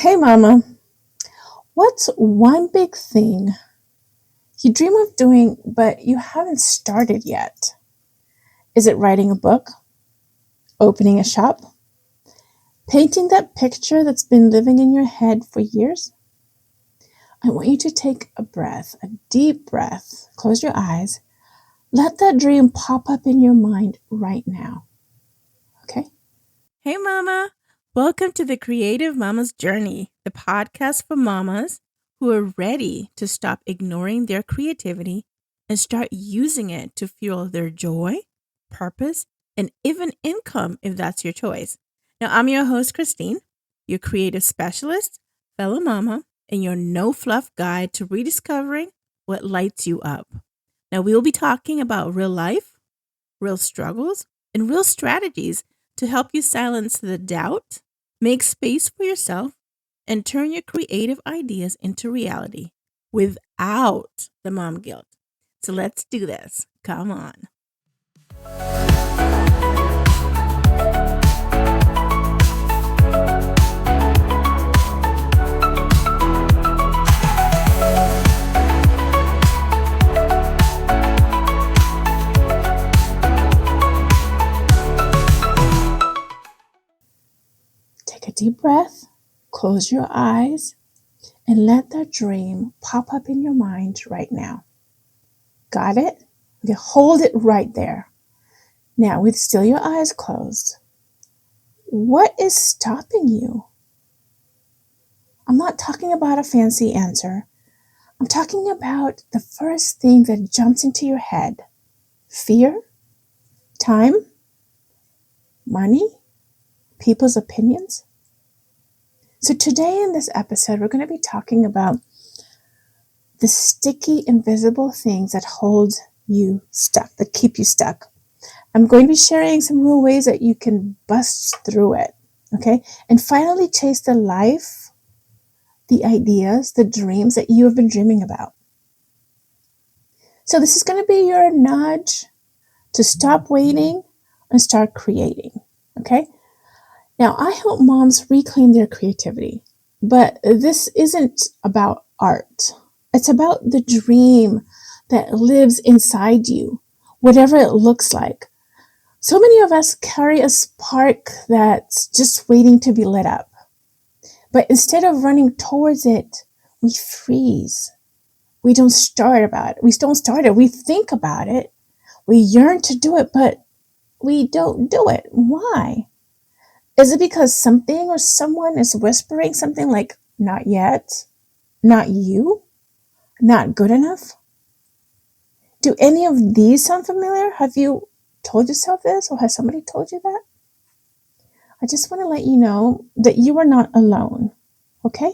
Hey, Mama, what's one big thing you dream of doing but you haven't started yet? Is it writing a book, opening a shop, painting that picture that's been living in your head for years? I want you to take a breath, a deep breath, close your eyes, let that dream pop up in your mind right now. Okay? Hey, Mama. Welcome to the Creative Mama's Journey, the podcast for mamas who are ready to stop ignoring their creativity and start using it to fuel their joy, purpose, and even income if that's your choice. Now, I'm your host, Christine, your creative specialist, fellow mama, and your no fluff guide to rediscovering what lights you up. Now, we will be talking about real life, real struggles, and real strategies to help you silence the doubt, make space for yourself, and turn your creative ideas into reality without the mom guilt. So let's do this. Come on. Take a deep breath, close your eyes, and let that dream pop up in your mind right now. Got it? Okay, hold it right there. Now, with still your eyes closed, what is stopping you? I'm not talking about a fancy answer. I'm talking about the first thing that jumps into your head. Fear? Time? Money? People's opinions? So today in this episode, we're going to be talking about the sticky, invisible things that hold you stuck, that keep you stuck. I'm going to be sharing some real ways that you can bust through it, okay? And finally chase the life, the ideas, the dreams that you have been dreaming about. So this is going to be your nudge to stop waiting and start creating, okay? Now, I help moms reclaim their creativity, but this isn't about art. It's about the dream that lives inside you, whatever it looks like. So many of us carry a spark that's just waiting to be lit up. But instead of running towards it, we freeze. We don't start it. We think about it. We yearn to do it, but we don't do it. Why? Is it because something or someone is whispering something like, not yet, not you, not good enough? Do any of these sound familiar? Have you told yourself this, or has somebody told you that? I just want to let you know that you are not alone, okay?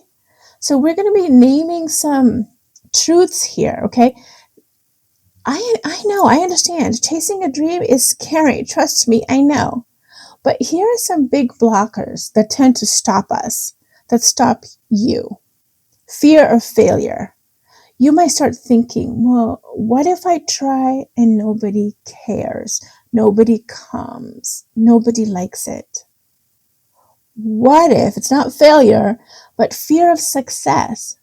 So we're going to be naming some truths here, okay? I know, I understand. Chasing a dream is scary. Trust me, I know. But here are some big blockers that tend to stop us, that stop you. Fear of failure. You might start thinking, well, what if I try and nobody cares? Nobody comes. Nobody likes it. What if it's not failure, but fear of success?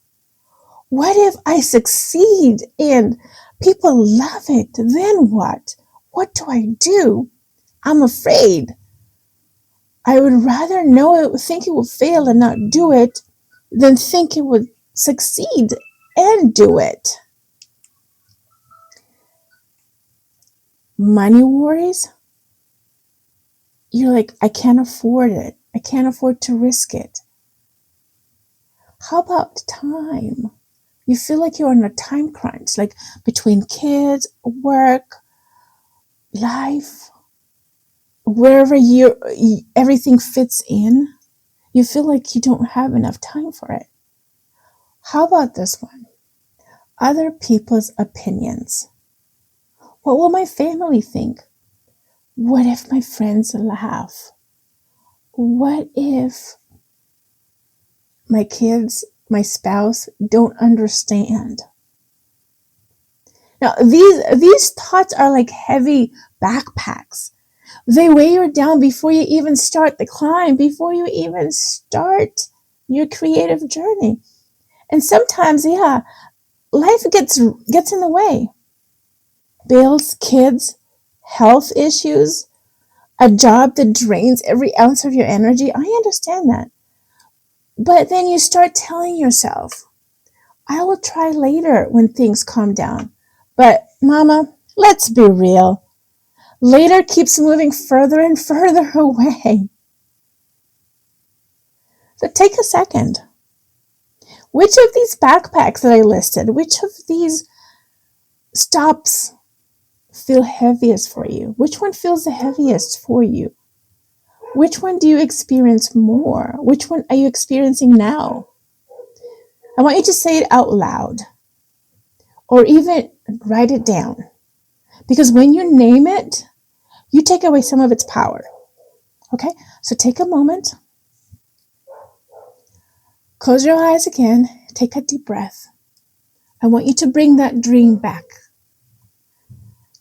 What if I succeed and people love it? Then what? What do I do? I'm afraid. I would rather think it will fail and not do it than think it would succeed and do it. Money worries? You're like, I can't afford it. I can't afford to risk it. How about time? You feel like you're on a time crunch, like between kids, work, life, wherever everything fits in, you feel like you don't have enough time for it. How about this one? Other people's opinions. What will my family think? What if my friends laugh? What if my kids, my spouse don't understand? Now, these thoughts are like heavy backpacks. They weigh you down before you even start the climb, before you even start your creative journey. And sometimes, life gets in the way. Bills, kids, health issues, a job that drains every ounce of your energy. I understand that. But then you start telling yourself, I will try later when things calm down. But, Mama, let's be real. Later keeps moving further and further away. So take a second. Which of these backpacks that I listed, which of these stops feel heaviest for you? Which one feels the heaviest for you? Which one do you experience more? Which one are you experiencing now? I want you to say it out loud or even write it down. Because when you name it, you take away some of its power. Okay? So take a moment. Close your eyes again. Take a deep breath. I want you to bring that dream back.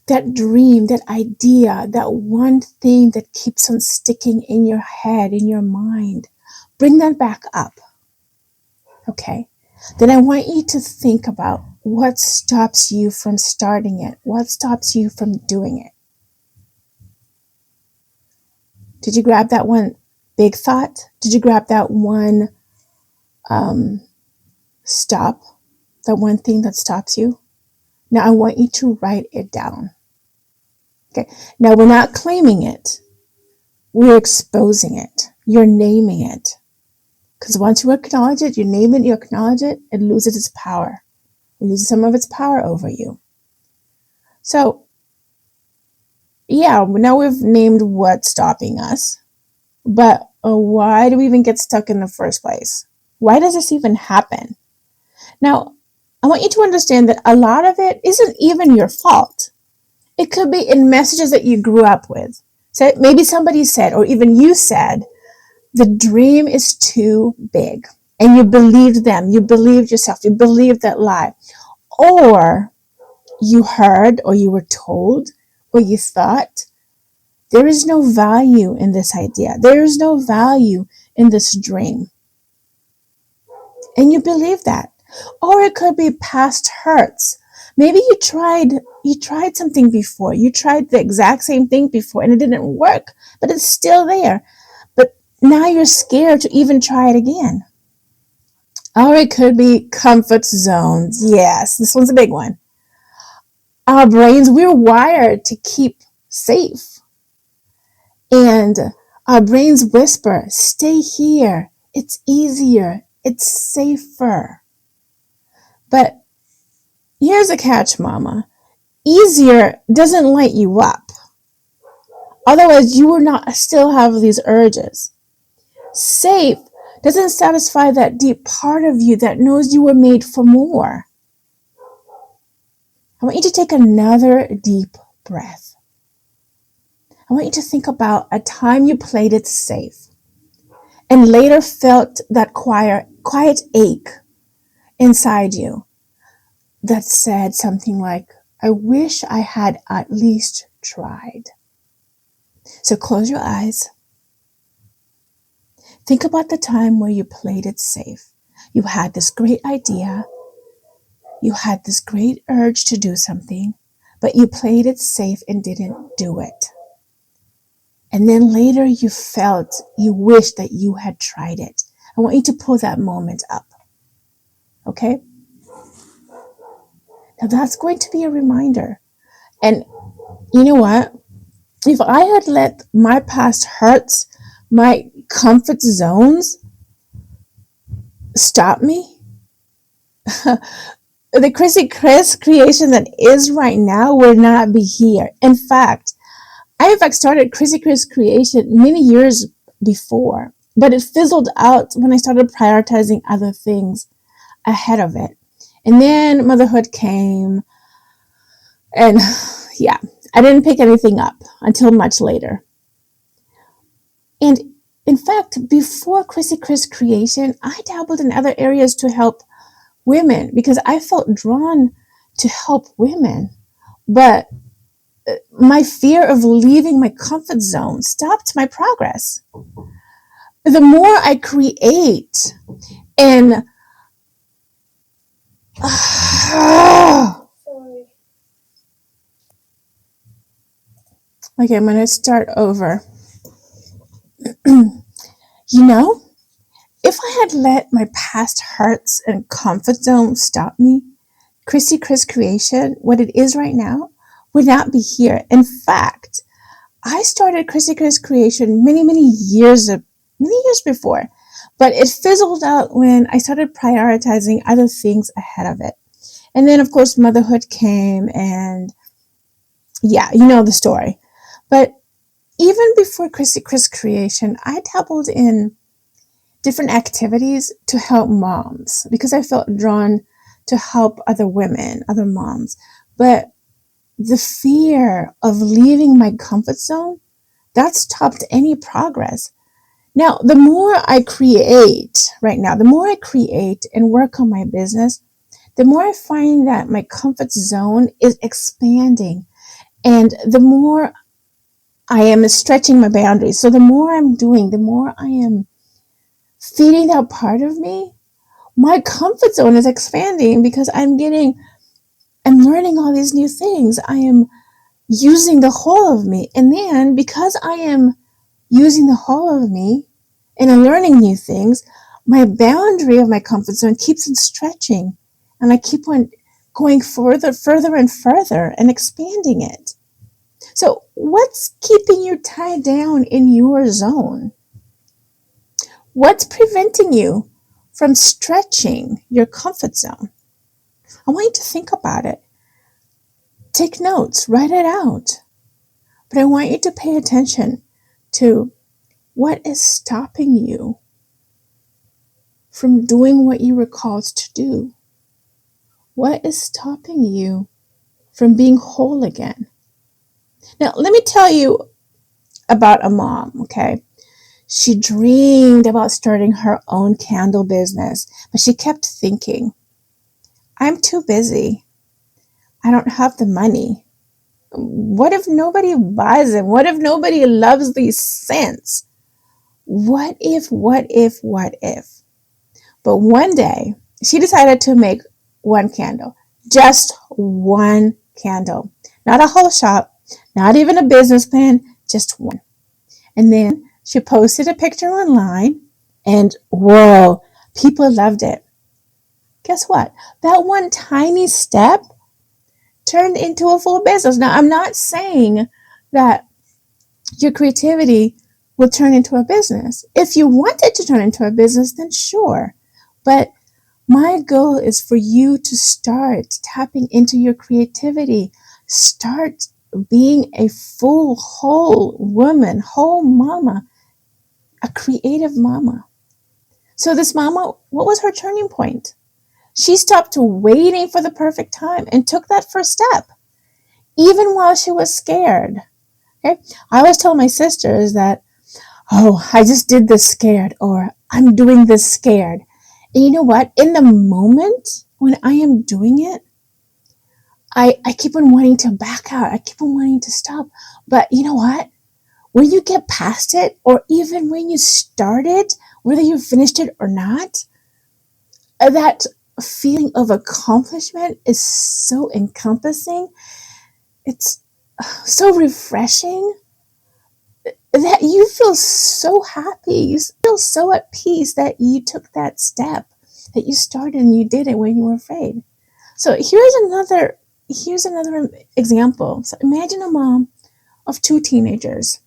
That dream, that idea, that one thing that keeps on sticking in your head, in your mind. Bring that back up. Okay? Then I want you to think about what stops you from starting it. What stops you from doing it? Did you grab that one big thought? Did you grab that one stop? That one thing that stops you? Now I want you to write it down. Okay. Now we're not claiming it. We're exposing it. You're naming it. Because once you acknowledge it, you name it, you acknowledge it, it loses its power. It loses some of its power over you. So, now we've named what's stopping us. But why do we even get stuck in the first place? Why does this even happen? Now, I want you to understand that a lot of it isn't even your fault. It could be in messages that you grew up with. So maybe somebody said, or even you said, the dream is too big. And you believed them. You believed yourself. You believed that lie. Or you heard, or you were told, or you thought, there is no value in this idea. There is no value in this dream. And you believe that. Or it could be past hurts. Maybe you tried something before. You tried the exact same thing before and it didn't work, but it's still there. But now you're scared to even try it again. Or it could be comfort zones. Yes, this one's a big one. Our brains, we're wired to keep safe. And our brains whisper, stay here. It's easier. It's safer. But here's a catch, Mama. Easier doesn't light you up. Otherwise, you will not still have these urges. Safe doesn't satisfy that deep part of you that knows you were made for more. I want you to take another deep breath. I want you to think about a time you played it safe and later felt that quiet ache inside you that said something like, I wish I had at least tried. So close your eyes. Think about the time where you played it safe. You had this great idea. You had this great urge to do something, but you played it safe and didn't do it. And then later you wished that you had tried it. I want you to pull that moment up. Okay? Now that's going to be a reminder. And you know what? If I had let my past hurts, my comfort zones stop me, the Chrissy Cris creation that is right now would not be here. In fact, I started Chrissy Cris creation many years before, but it fizzled out when I started prioritizing other things ahead of it. And then motherhood came, and I didn't pick anything up until much later. And in fact, before Chrissy Cris creation, I dabbled in other areas to help women because I felt drawn to help women. But my fear of leaving my comfort zone stopped my progress. the more I create and okay, I'm going to start over. You know, if I had let my past hurts and comfort zone stop me, Chrissy Cris Creation, what it is right now, would not be here. In fact, I started Chrissy Cris Creation many years before, but it fizzled out when I started prioritizing other things ahead of it. And then, of course, motherhood came, and yeah, you know the story. But even before Chrissy Cris Creation, I dabbled in different activities to help moms because I felt drawn to help other women, other moms. But the fear of leaving my comfort zone, that stopped any progress. Now, the more I create right now, the more I create and work on my business, the more I find that my comfort zone is expanding, and the more I am stretching my boundaries. So the more I'm doing, the more I am feeding that part of me, my comfort zone is expanding because I'm learning all these new things. I am using the whole of me. And then because I am using the whole of me and I'm learning new things, my boundary of my comfort zone keeps on stretching. And I keep on going further and further and expanding it. So what's keeping you tied down in your zone? What's preventing you from stretching your comfort zone? I want you to think about it. Take notes, write it out. But I want you to pay attention to what is stopping you from doing what you were called to do. What is stopping you from being whole again? Now, let me tell you about a mom, okay? She dreamed about starting her own candle business, but she kept thinking, I'm too busy. I don't have the money. What if nobody buys them? What if nobody loves these scents? What if? But one day, she decided to make one candle. Just one candle. Not a whole shop, not even a business plan, just one. And then she posted a picture online, and whoa, people loved it. Guess what? That one tiny step turned into a full business. Now, I'm not saying that your creativity will turn into a business. If you want it to turn into a business, then sure. But my goal is for you to start tapping into your creativity. Start being a full, whole woman, whole mama, a creative mama. So this mama, what was her turning point? She stopped waiting for the perfect time and took that first step, even while she was scared. Okay? I always tell my sisters that, oh, I just did this scared, or I'm doing this scared. And you know what? In the moment when I am doing it, I keep on wanting to back out. I keep on wanting to stop. But you know what? When you get past it, or even when you start it, whether you finished it or not, that feeling of accomplishment is so encompassing. It's so refreshing that you feel so happy. You feel so at peace that you took that step, that you started and you did it when you were afraid. So here's another example. So imagine a mom of two teenagers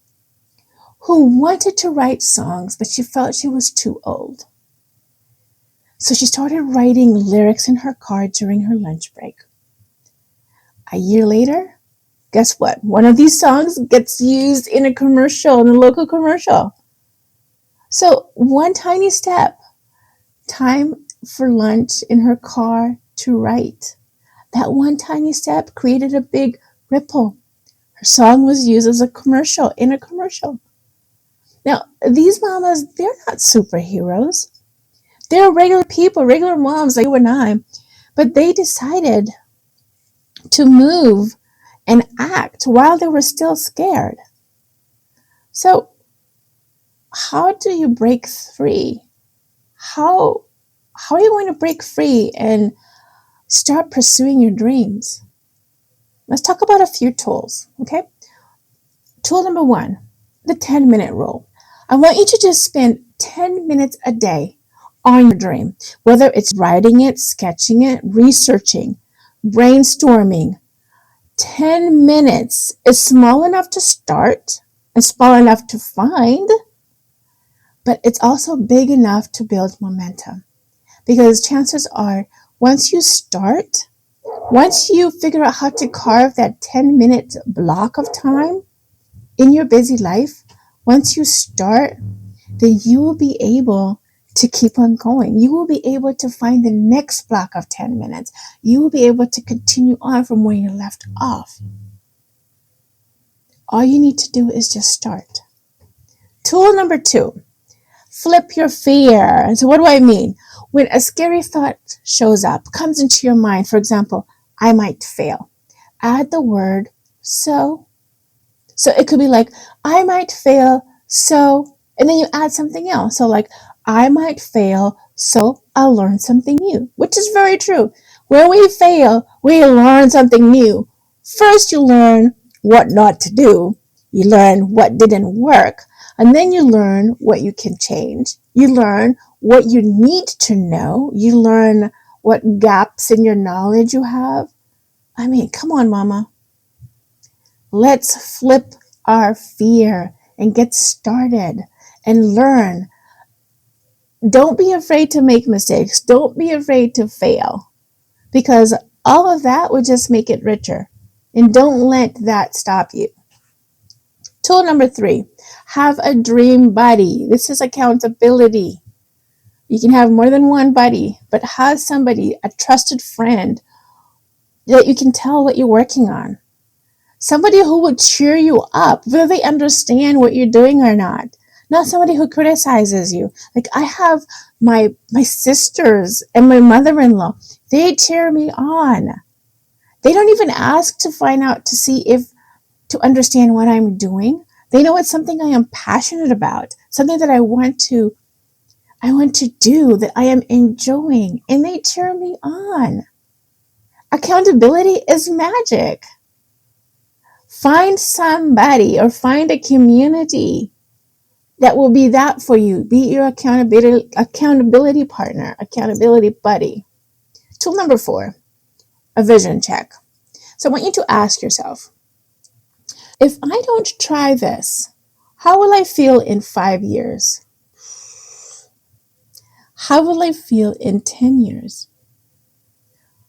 who wanted to write songs, but she felt she was too old. So she started writing lyrics in her car during her lunch break. A year later, guess what? One of these songs gets used in a commercial, in a local commercial. So one tiny step, time for lunch in her car to write. That one tiny step created a big ripple. Her song was used as a commercial, in a commercial. Now, these mamas, they're not superheroes. They're regular people, regular moms like you and I, but they decided to move and act while they were still scared. So, how do you break free? How are you going to break free and start pursuing your dreams? Let's talk about a few tools, okay? Tool number 1, the 10-minute rule. I want you to just spend 10 minutes a day on your dream, whether it's writing it, sketching it, researching, brainstorming. 10 minutes is small enough to start and small enough to find, but it's also big enough to build momentum. Because chances are, once you start, once you figure out how to carve that 10-minute block of time in your busy life, once you start, then you will be able to keep on going. You will be able to find the next block of 10 minutes. You will be able to continue on from where you left off. All you need to do is just start. Tool number 2, flip your fear. And so what do I mean? When a scary thought shows up, comes into your mind, for example, I might fail, add the word so. So it could be like, I might fail, so, and then you add something else. So like, I might fail, so I'll learn something new, which is very true. When we fail, we learn something new. First, you learn what not to do. You learn what didn't work. And then you learn what you can change. You learn what you need to know. You learn what gaps in your knowledge you have. I mean, come on, mama. Let's flip our fear and get started and learn. Don't be afraid to make mistakes. Don't be afraid to fail, because all of that will just make it richer. And don't let that stop you. Tool number 3, have a dream buddy. This is accountability. You can have more than one buddy, but have somebody, a trusted friend, that you can tell what you're working on. Somebody who will cheer you up, whether they understand what you're doing or not. Not somebody who criticizes you. Like I have my sisters and my mother-in-law. They cheer me on. They don't even ask to find out to see if to understand what I'm doing. They know it's something I am passionate about, something that I want to do, that I am enjoying, and they cheer me on. Accountability is magic. Find somebody or find a community that will be that for you. Be your accountability partner, accountability buddy. Tool number 4, a vision check. So I want you to ask yourself, if I don't try this, how will I feel in 5 years? How will I feel in 10 years?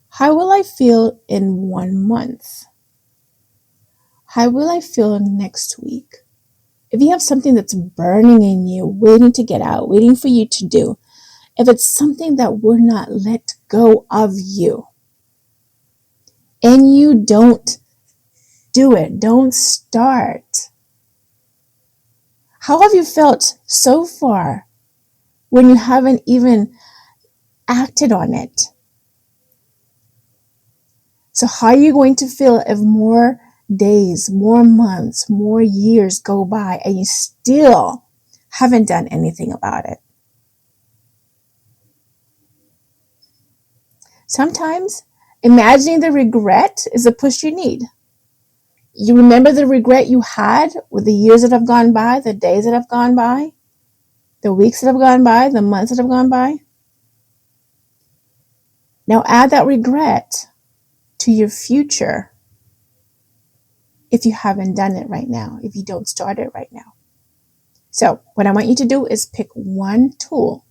How will I feel in 1 month? How will I feel next week? If you have something that's burning in you, waiting to get out, waiting for you to do, if it's something that will not let go of you, and you don't do it, don't start, how have you felt so far when you haven't even acted on it? So how are you going to feel if more days, more months, more years go by and you still haven't done anything about it? Sometimes imagining the regret is a push you need. You remember the regret you had with the years that have gone by, the days that have gone by, the weeks that have gone by, the months that have gone by. Now add that regret to your future if you haven't done it right now, if you don't start it right now. So what I want you to do is pick one tool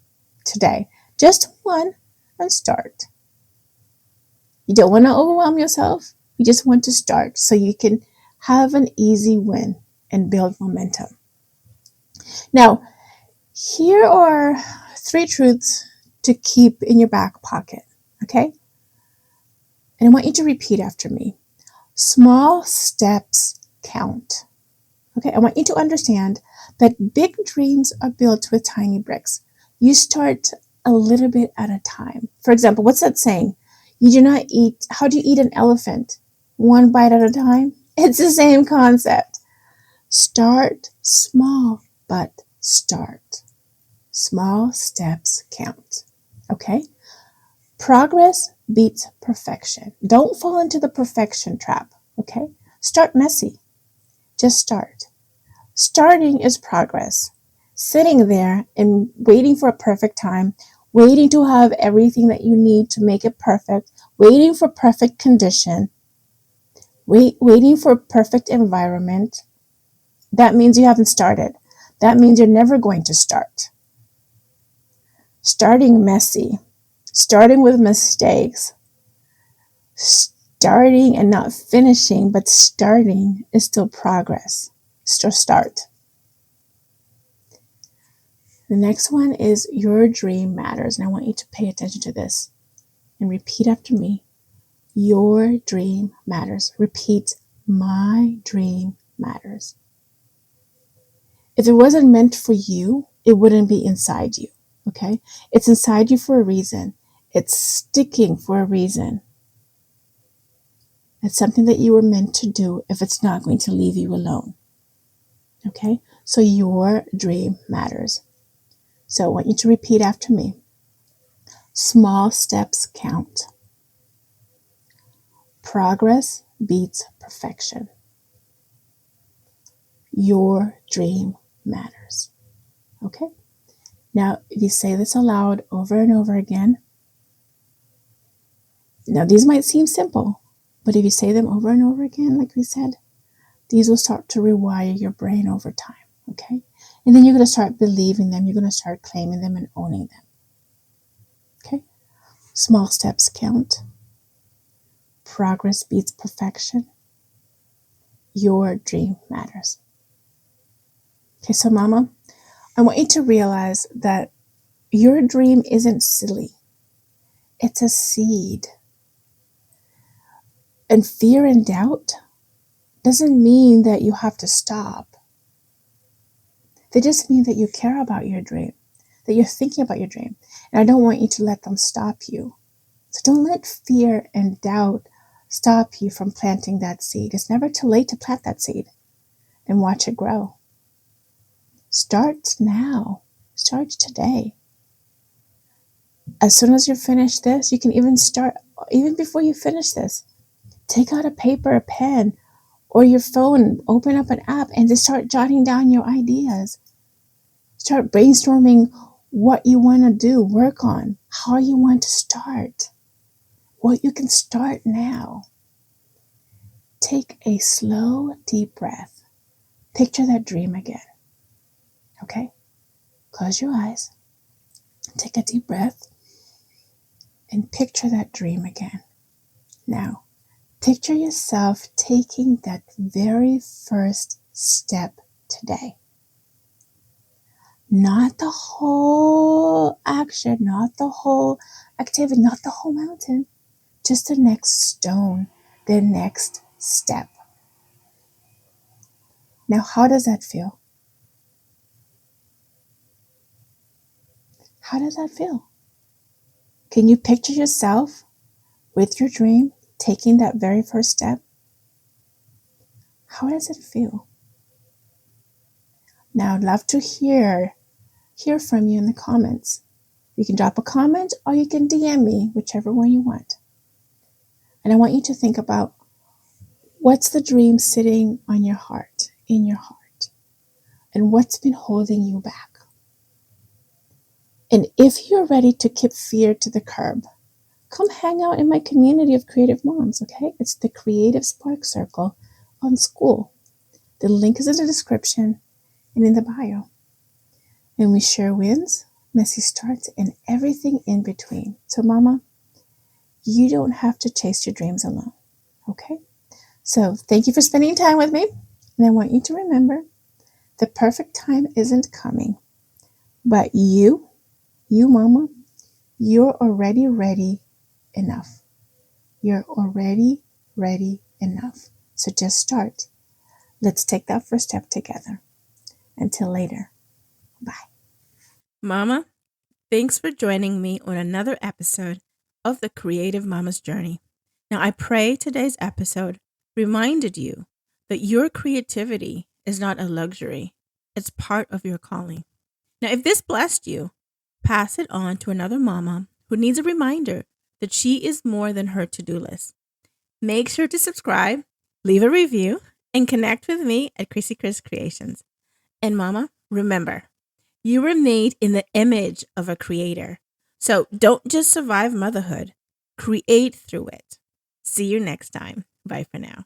today, just one, and start. You don't want to overwhelm yourself. You just want to start so you can have an easy win and build momentum. Now, here are 3 truths to keep in your back pocket, okay? And I want you to repeat after me. Small steps count. Okay, I want you to understand that big dreams are built with tiny bricks. You start a little bit at a time. For example, what's that saying? How do you eat an elephant? 1 bite at a time? It's the same concept. Start small, but start. Small steps count. Okay? Progress beats perfection. Don't fall into the perfection trap. Okay? Start messy. Just start. Starting is progress. Sitting there and waiting for a perfect time, waiting to have everything that you need to make it perfect, waiting for perfect condition, waiting for a perfect environment, that means you haven't started. That means you're never going to start. Starting messy, starting with mistakes, starting and not finishing, but starting is still progress. Still start. The next one is your dream matters. And I want you to pay attention to this and repeat after me. Your dream matters. Repeat, my dream matters. If it wasn't meant for you, it wouldn't be inside you. Okay? It's inside you for a reason. It's sticking for a reason. It's something that you were meant to do if it's not going to leave you alone. Okay? So your dream matters. So I want you to repeat after me. Small steps count. Progress beats perfection. Your dream matters. Okay? Now, if you say this aloud over and over again, now these might seem simple, but if you say them over and over again, like we said, these will start to rewire your brain over time. Okay? And then you're going to start believing them. You're going to start claiming them and owning them. Okay? Small steps count. Progress beats perfection. Your dream matters. Okay, so mama, I want you to realize that your dream isn't silly. It's a seed. And fear and doubt doesn't mean that you have to stop. They just mean that you care about your dream, that you're thinking about your dream. And I don't want you to let them stop you. So don't let fear and doubt stop you from planting that seed. It's never too late to plant that seed and watch it grow. Start now. Start today. As soon as you finish this, you can even start, even before you finish this, take out a paper, a pen, or your phone, open up an app and just start jotting down your ideas. Start brainstorming what you want to do, work on, how you want to start, what you can start now. Take a slow, deep breath. Picture that dream again. Okay? Close your eyes. Take a deep breath and picture that dream again. Now, picture yourself taking that very first step today. Not the whole action, not the whole activity, not the whole mountain. Just the next stone, the next step. Now, how does that feel? How does that feel? Can you picture yourself with your dream taking that very first step? How does it feel? Now, I'd love to hear from you in the comments. You can drop a comment or you can DM me, whichever one you want. And I want you to think about what's the dream sitting on your heart, in your heart, and what's been holding you back. And if you're ready to keep fear to the curb, come hang out in my community of creative moms, okay? It's the Creative Spark Circle on School. The link is in the description and in the bio. And we share wins, messy starts, and everything in between. So mama, you don't have to chase your dreams alone, okay? So thank you for spending time with me. And I want you to remember the perfect time isn't coming, but you mama, you're already ready enough. You're already ready enough. So just start. Let's take that first step together. Until later. Bye. Mama, thanks for joining me on another episode of the Creative Mama's Journey. Now, I pray today's episode reminded you that your creativity is not a luxury. It's part of your calling. Now, if this blessed you, pass it on to another mama who needs a reminder that she is more than her to-do list. Make sure to subscribe, leave a review, and connect with me at Chrissy Cris Creations. And mama, remember, you were made in the image of a creator. So don't just survive motherhood, create through it. See you next time. Bye for now.